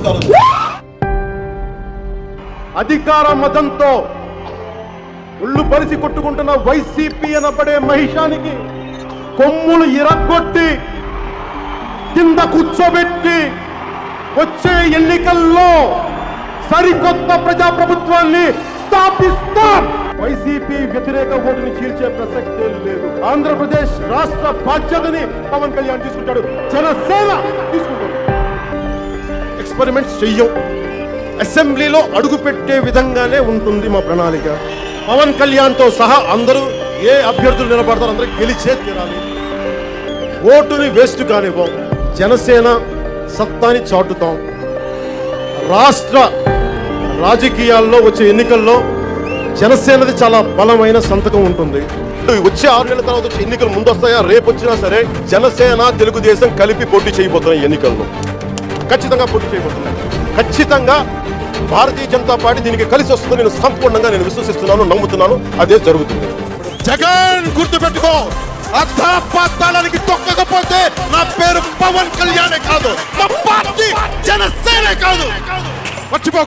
చెబుతాను. అధికార మదంతో ఉళ్ళు పరిసి కొట్టుకుంటున్న వైసీపీ అనబడే మహిషానికి కొమ్ములు ఇరగొట్టి కింద కూర్చోబెట్టి వచ్చే ఎన్నికల్లో సరికొత్త ప్రజాప్రభుత్వాన్ని స్థాపిస్తాం. వైసీపీ వ్యతిరేక ఓటుని చీల్చే ప్రసక్తే లేదు. ఆంధ్రప్రదేశ్ రాష్ట్ర బాధ్యతని పవన్ కళ్యాణ్ తీసుకుంటాడు, జనసేన తీసుకుంటాడు. ఎక్స్పెరిమెంట్స్ చెయ్యం, అసెంబ్లీలో అడుగు పెట్టే విధంగానే ఉంటుంది మా ప్రణాళిక. పవన్ కళ్యాణ్ తో సహా అందరూ ఏ అభ్యర్థులు నిలబడతారో అందరూ గెలిచే తీరాలి. ఓటుని వేస్ట్ కానివ్వం. జనసేన సత్తాని చాటుతాం. రాష్ట్ర రాజకీయాల్లో వచ్చే ఎన్నికల్లో జనసేనది చాలా బలమైన సంతకం ఉంటుంది. వచ్చే 6 నెలల తర్వాత వచ్చే ఎన్నికలు ముందొస్తాయా రేపు వచ్చినా సరే జనసేన తెలుగుదేశం కలిపి పోటీ చేయబోతున్నాయి. ఎన్నికల్లో ఖచ్చితంగా పోటీ చేయబోతున్నాయి. ఖచ్చితంగా భారతీయ జనతా పార్టీ దీనికి కలిసి వస్తుంది. నేను సంపూర్ణంగా విశ్వసిస్తున్నాను, నమ్ముతున్నాను. అదే జరుగుతుంది. జగన్ గుర్తుపెట్టుకో, అర్థపాతాళానికి తొక్కకపోతే నా పేరు పవన్ కళ్యాణే కాదు, మా పార్టీ జనసేనే కాదు. మర్చిపో.